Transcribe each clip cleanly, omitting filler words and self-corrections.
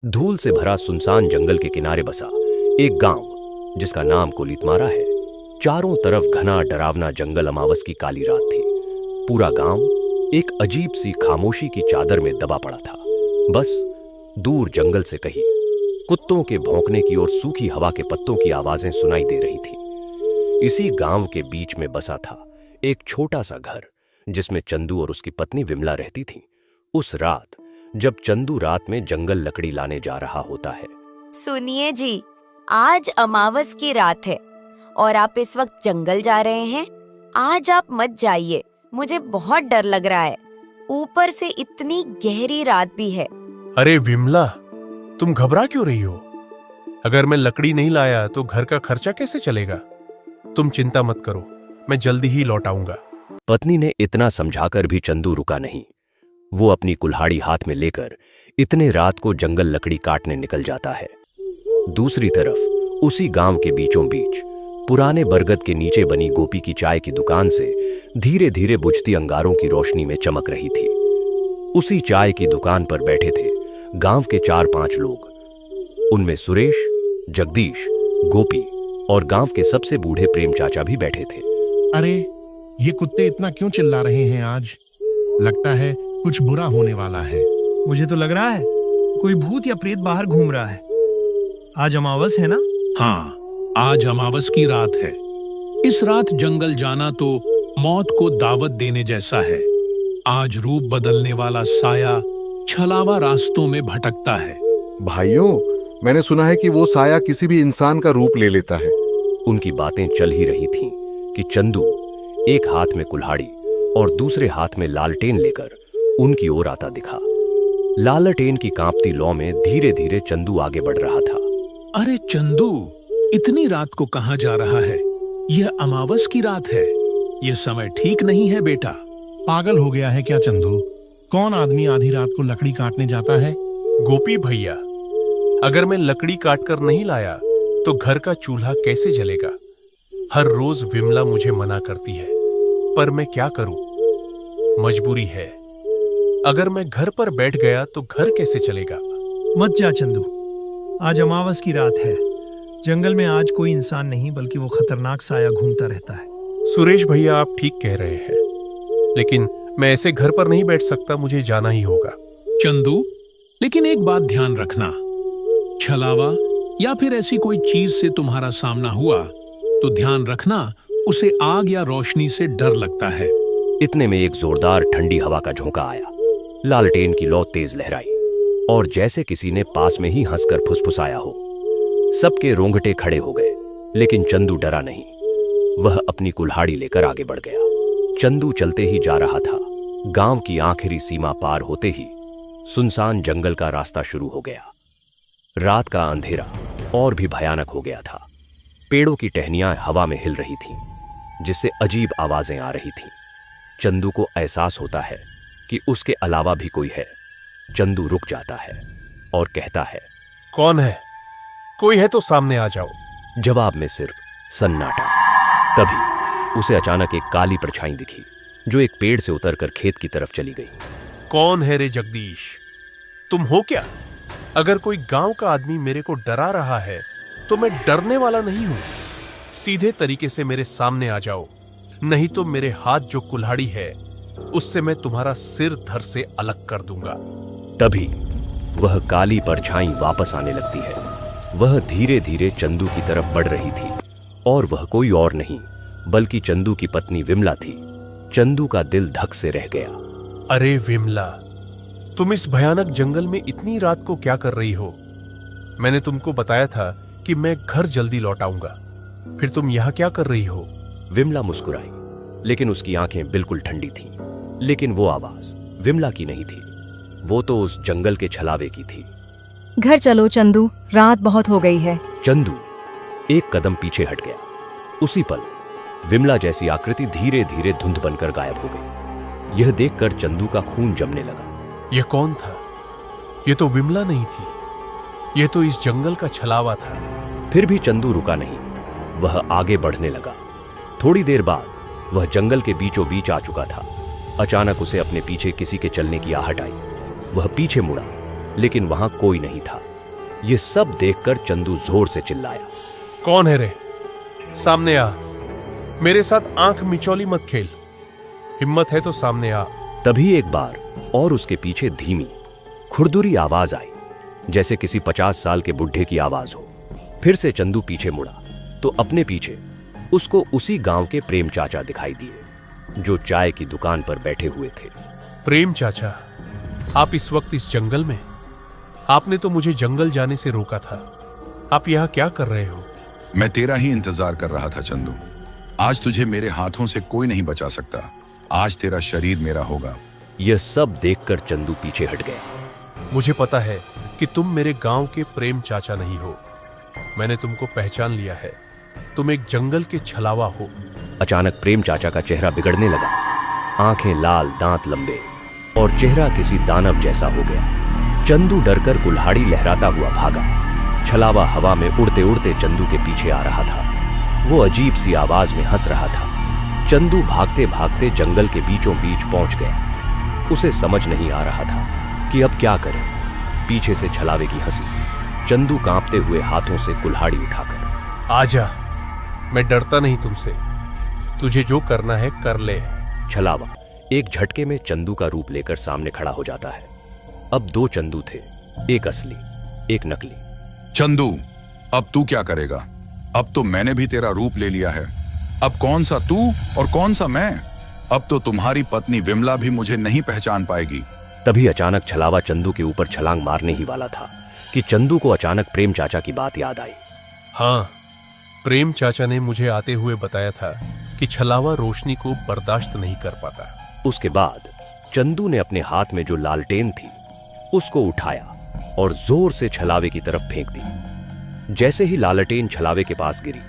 धूल से भरा सुनसान जंगल के किनारे बसा एक गांव जिसका नाम कोलीतमारा है। चारों तरफ घना डरावना जंगल, अमावस की काली रात थी। पूरा गांव एक अजीब सी खामोशी की चादर में दबा पड़ा था। बस दूर जंगल से कहीं कुत्तों के भौंकने की और सूखी हवा के पत्तों की आवाजें सुनाई दे रही थी। इसी गांव के बीच में बसा था एक छोटा सा घर जिसमें चंदू और उसकी पत्नी विमला रहती थी। उस रात जब चंदू रात में जंगल लकड़ी लाने जा रहा होता है। सुनिए जी, आज अमावस की रात है और आप इस वक्त जंगल जा रहे हैं। आज आप मत जाइए, मुझे बहुत डर लग रहा है। ऊपर से इतनी गहरी रात भी है। अरे विमला, तुम घबरा क्यों रही हो? अगर मैं लकड़ी नहीं लाया तो घर का खर्चा कैसे चलेगा? तुम चिंता मत करो, मैं जल्दी ही लौट आऊंगा। पत्नी ने इतना समझाकर भी चंदू रुका नहीं। वो अपनी कुल्हाड़ी हाथ में लेकर इतने रात को जंगल लकड़ी काटने निकल जाता है। दूसरी तरफ उसी गांव के बीचों बीच पुराने बरगद के नीचे बनी गोपी की चाय की दुकान से धीरे धीरे बुझती अंगारों की रोशनी में चमक रही थी। उसी चाय की दुकान पर बैठे थे गांव के 4-5 लोग। उनमें सुरेश, जगदीश, गोपी और गांव के सबसे बूढ़े प्रेम चाचा भी बैठे थे। अरे ये कुत्ते इतना क्यों चिल्ला रहे हैं आज? लगता है कुछ बुरा होने वाला है। मुझे तो लग रहा है कोई भूत या प्रेत बाहर घूम रहा है। आज अमावस है ना? हाँ, आज अमावस की रात है। इस रात जंगल जाना तो मौत को दावत देने जैसा है। आज रूप बदलने वाला साया छलावा रास्तों में भटकता है। भाइयों, मैंने सुना है कि वो साया किसी भी इंसान का रूप ले लेता है। उनकी बातें चल ही रही थीं कि चंदू एक हाथ में कुल्हाड़ी और दूसरे हाथ में लालटेन लेकर उनकी ओर आता दिखा। लालटेन की कांपती लौ में धीरे धीरे चंदू आगे बढ़ रहा था। अरे चंदू, इतनी रात को कहां जा रहा है? यह अमावस की रात है। यह समय ठीक नहीं है बेटा। पागल हो गया है क्या चंदू? कौन आदमी आधी रात को लकड़ी काटने जाता है? गोपी भैया, अगर मैं लकड़ी काटकर नहीं लाया तो घर का चूल्हा कैसे जलेगा? हर रोज विमला मुझे मना करती है, पर मैं क्या करूं? मजबूरी है। अगर मैं घर पर बैठ गया तो घर कैसे चलेगा? मत जा चंदू, आज अमावस की रात है। जंगल में आज कोई इंसान नहीं बल्कि वो खतरनाक साया घूमता रहता है। सुरेश भैया, आप ठीक कह रहे हैं, लेकिन मैं ऐसे घर पर नहीं बैठ सकता। मुझे जाना ही होगा। चंदू, लेकिन एक बात ध्यान रखना, छलावा या फिर ऐसी कोई चीज से तुम्हारा सामना हुआ तो ध्यान रखना उसे आग या रोशनी से डर लगता है। इतने में एक जोरदार ठंडी हवा का झोंका आया। लालटेन की लौ तेज लहराई और जैसे किसी ने पास में ही हंसकर फुसफुसाया हो। सबके रोंगटे खड़े हो गए, लेकिन चंदू डरा नहीं। वह अपनी कुल्हाड़ी लेकर आगे बढ़ गया। चंदू चलते ही जा रहा था। गांव की आखिरी सीमा पार होते ही सुनसान जंगल का रास्ता शुरू हो गया। रात का अंधेरा और भी भयानक हो गया था। पेड़ों की टहनियां हवा में हिल रही थीं, जिससे अजीब आवाजें आ रही थीं। चंदू को एहसास होता है कि उसके अलावा भी कोई है। चंदू रुक जाता है और कहता है, कौन है? कोई है तो सामने आ जाओ। जवाब में सिर्फ सन्नाटा। तभी उसे अचानक एक काली परछाई दिखी जो एक पेड़ से उतरकर खेत की तरफ चली गई। कौन है रे जगदीश? तुम हो क्या? अगर कोई गांव का आदमी मेरे को डरा रहा है तो मैं डरने वाला नहीं हूं। सीधे तरीके से मेरे सामने आ जाओ, नहीं तो मेरे हाथ जो कुल्हाड़ी है उससे मैं तुम्हारा सिर धड़ से अलग कर दूंगा। तभी वह काली परछाई वापस आने लगती है। वह धीरे धीरे चंदू की तरफ बढ़ रही थी और वह कोई और नहीं बल्कि चंदू की पत्नी विमला थी। चंदू का दिल धक से रह गया। अरे विमला, तुम इस भयानक जंगल में इतनी रात को क्या कर रही हो? मैंने तुमको बताया था कि मैं घर जल्दी लौट आऊंगा, फिर तुम यहां क्या कर रही हो? विमला मुस्कुराई, लेकिन उसकी आंखें बिल्कुल ठंडी थीं। लेकिन वो आवाज विमला की नहीं थी, वो तो उस जंगल के छलावे की थी। घर चलो चंदू, रात बहुत हो गई है। चंदू एक कदम पीछे हट गया। उसी पल विमला जैसी आकृति धीरे धीरे धुंध बनकर गायब हो गई। यह देखकर चंदू का खून जमने लगा। यह कौन था? यह तो विमला नहीं थी, यह तो इस जंगल का छलावा था। फिर भी चंदू रुका नहीं, वह आगे बढ़ने लगा। थोड़ी देर बाद वह जंगल के बीचों बीच आ चुका था। अचानक उसे अपने पीछे किसी के चलने की आहट आई। वह पीछे मुड़ा, लेकिन वहां कोई नहीं था। ये सब देखकर चंदू जोर से चिल्लाया। कौन है रे? सामने आ। मेरे साथ आंख मिचौली मत खेल। हिम्मत है तो सामने आ। तभी एक बार और उसके पीछे धीमी खुरदुरी आवाज आई, जैसे किसी 50 साल के बुढ़े की आवाज हो। फिर से चंदू पीछे मुड़ा तो अपने पीछे उसको उसी गांव के प्रेम चाचा दिखाई दिए, जो चाय की दुकान पर बैठे हुए थे। प्रेम चाचा, आप इस वक्त इस जंगल में? आपने तो मुझे जंगल जाने से रोका था। आप यहाँ क्या कर रहे हो? मैं तेरा ही इंतजार कर रहा था चंदू। आज तुझे मेरे हाथों से कोई नहीं बचा सकता। आज तेरा शरीर मेरा होगा। यह सब देखकर चंदू पीछे हट गया। मुझे पता है कि तुम मेरे गांव के प्रेम चाचा नहीं हो। मैंने तुमको पहचान लिया है। तुम एक जंगल के छलावा हो। अचानक प्रेम चाचा का चेहरा बिगड़ने लगा। आंखें लाल, दांत लंबे और चेहरा किसी दानव जैसा हो गया। चंदू डरकर कुल्हाड़ी लहराता हुआ भागा। छलावा हवा में उड़ते उड़ते चंदू के पीछे आ रहा था। वो अजीब सी आवाज में हंस रहा था। चंदू भागते भागते जंगल के बीचों बीच पहुंच गया। उसे समझ नहीं आ रहा था कि अब क्या करे। पीछे से छलावे की हंसी। चंदू कांपते हुए हाथों से कुल्हाड़ी उठाकर, आजा, मैं डरता नहीं तुमसे। तुझे जो करना है कर ले। छलावा एक झटके में चंदू का रूप लेकर सामने खड़ा हो जाता है। अब 2 चंदू थे, एक असली, एक नकली। चंदू, अब तू क्या करेगा? अब तो मैंने भी तेरा रूप ले लिया है। अब कौन सा तू और कौन सा मैं? अब तो तुम्हारी पत्नी विमला भी मुझे नहीं पहचान पाएगी। तभी अचानक छलावा चंदू के ऊपर छलांग मारने ही वाला था कि चंदू को अचानक प्रेम चाचा की बात याद आई। हाँ, प्रेम चाचा ने मुझे आते हुए बताया था कि छलावा रोशनी को बर्दाश्त नहीं कर पाता। उसके बाद चंदू ने अपने हाथ में जो लालटेन थी उसको उठाया और जोर से छलावे की तरफ फेंक दी। जैसे ही लालटेन छलावे के पास गिरी,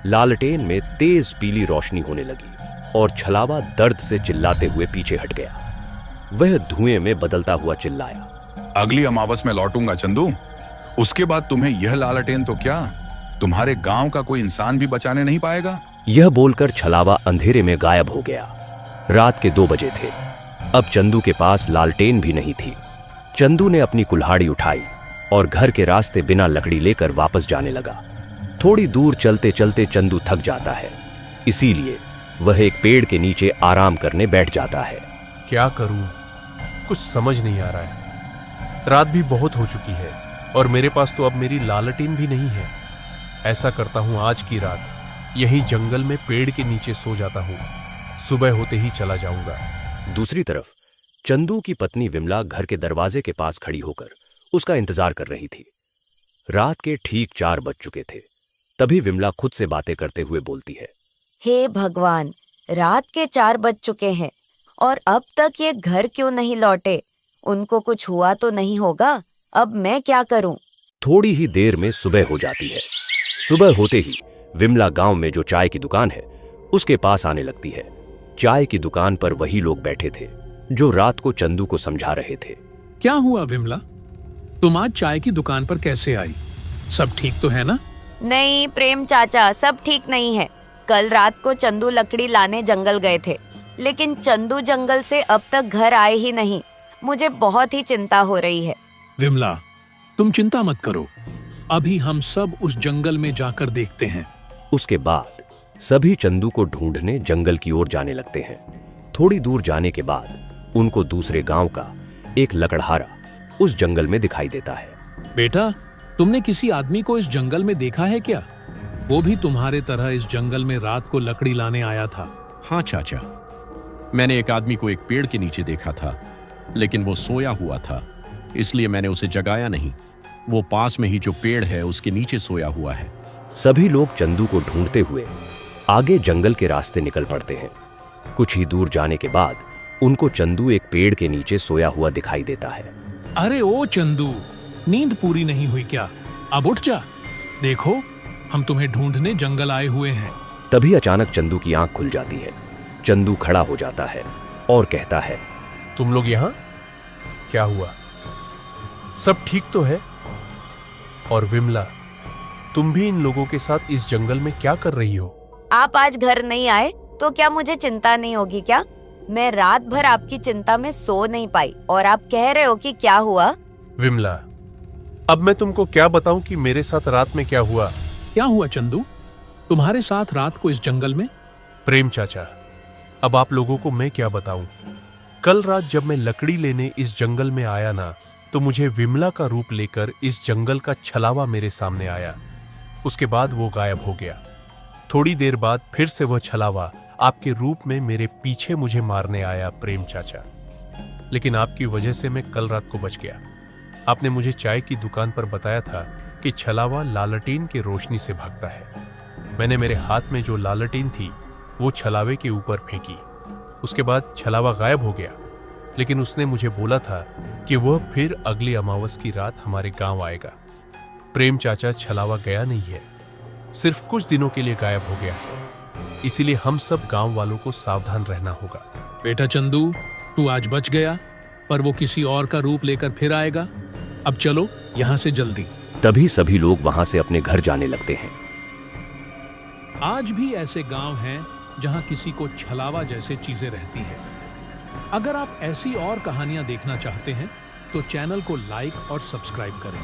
लालटेन में तेज पीली रोशनी होने लगी और छलावा दर्द से चिल्लाते हुए पीछे हट गया। वह धुएं में बदलता हुआ चिल्लाया, अगली अमावस में लौटूंगा चंदू। उसके बाद तुम्हें यह लालटेन तो क्या, तुम्हारे गांव का कोई इंसान भी बचाने नहीं पाएगा। यह बोलकर छलावा अंधेरे में गायब हो गया। रात के 2 बजे थे। अब चंदू के पास लालटेन भी नहीं थी। चंदू ने अपनी कुल्हाड़ी उठाई और घर के रास्ते बिना लकड़ी लेकर वापस जाने लगा। थोड़ी दूर चलते चलते चंदू थक जाता है, इसीलिए वह एक पेड़ के नीचे आराम करने बैठ जाता है। क्या करूं, कुछ समझ नहीं आ रहा है। रात भी बहुत हो चुकी है और मेरे पास तो अब मेरी लालटेन भी नहीं है। ऐसा करता हूं, आज की रात यहीं जंगल में पेड़ के नीचे सो जाता हूं। सुबह होते ही चला जाऊंगा। दूसरी तरफ चंदू की पत्नी विमला घर के दरवाजे के पास खड़ी होकर उसका इंतजार कर रही थी। रात के ठीक 4 बज चुके थे। तभी विमला खुद से बातें करते हुए बोलती है, हे भगवान, रात के 4 बज चुके हैं और अब तक ये घर क्यों नहीं लौटे? उनको कुछ हुआ तो नहीं होगा? अब मैं क्या करूं? थोड़ी ही देर में सुबह हो जाती है। सुबह होते ही विमला गांव में जो चाय की दुकान है उसके पास आने लगती है। चाय की दुकान पर वही लोग बैठे थे जो रात को चंदू को समझा रहे थे। क्या हुआ विमला, तुम आज चाय की दुकान पर कैसे आई? सब ठीक तो है ना? नहीं प्रेम चाचा, सब ठीक नहीं है। कल रात को चंदू लकड़ी लाने जंगल गए थे, लेकिन चंदू जंगल से अब तक घर आए ही नहीं। मुझे बहुत ही चिंता हो रही है। विमला, तुम चिंता मत करो, अभी हम सब उस जंगल में जाकर देखते हैं। उसके बाद सभी चंदू को ढूंढने जंगल की ओर जाने लगते हैं। थोड़ी दूर जाने के बाद उनको दूसरे गांव का एक लकड़हारा उस जंगल में दिखाई देता है। बेटा, तुमने किसी आदमी को इस जंगल में देखा है क्या? वो भी तुम्हारे तरह इस जंगल में रात को लकड़ी लाने आया था। हाँ चाचा, मैंने एक आदमी को एक पेड़ के नीचे देखा था, लेकिन वो सोया हुआ था, इसलिए मैंने उसे जगाया नहीं। वो पास में ही जो पेड़ है उसके नीचे सोया हुआ है। सभी लोग चंदू को ढूंढते हुए आगे जंगल के रास्ते निकल पड़ते हैं। कुछ ही दूर जाने के बाद उनको चंदू एक पेड़ के नीचे सोया हुआ दिखाई देता है। अरे ओ चंदू, नींद पूरी नहीं हुई क्या? अब उठ जा, देखो हम तुम्हें ढूंढने जंगल आए हुए हैं। तभी अचानक चंदू की आंख खुल जाती है। चंदू खड़ा हो जाता है और कहता है, तुम लोग यहाँ? क्या हुआ? सब ठीक तो है? और विमला, तुम भी इन लोगों के साथ इस जंगल में क्या कर रही हो? आप आज घर नहीं आए तो क्या मुझे चिंता नहीं होगी क्या? मैं रात भर आपकी चिंता में सो नहीं पाई और आप कह रहे हो कि क्या हुआ? विमला, अब मैं तुमको क्या बताऊं कि मेरे साथ रात में क्या हुआ। क्या हुआ चंदू? तुम्हारे साथ रात को इस जंगल में? प्रेम चाचा, अब आप लोगों को मैं क्या बताऊं। कल रात जब मैं लकड़ी लेने इस जंगल में आया ना, तो मुझे विमला का रूप लेकर इस जंगल का छलावा मेरे सामने आया। उसके बाद वो गायब हो गया। थोड़ी देर बाद फिर से वह छलावा आपके रूप में मेरे पीछे मुझे मारने आया प्रेम चाचा। लेकिन आपकी वजह से मैं कल रात को बच गया। आपने मुझे चाय की दुकान पर बताया था कि छलावा लालटेन की रोशनी से भागता है। मैंने मेरे हाथ में जो लालटेन थी वो छलावे के ऊपर फेंकी। उसके बाद छलावा गायब हो गया, लेकिन उसने मुझे बोला था कि वह फिर अगली अमावस की रात हमारे गांव आएगा। प्रेम चाचा, छलावा गया नहीं है, सिर्फ कुछ दिनों के लिए गायब हो गया है। इसीलिए हम सब गांव वालों को सावधान रहना होगा। बेटा चंदू, तू आज बच गया, पर वो किसी और का रूप लेकर फिर आएगा। अब चलो यहाँ से जल्दी। तभी सभी लोग वहां से अपने घर जाने लगते हैं। आज भी ऐसे गांव हैं जहां किसी को छलावा जैसे चीजें रहती हैं। अगर आप ऐसी और कहानियां देखना चाहते हैं तो चैनल को लाइक और सब्सक्राइब करें।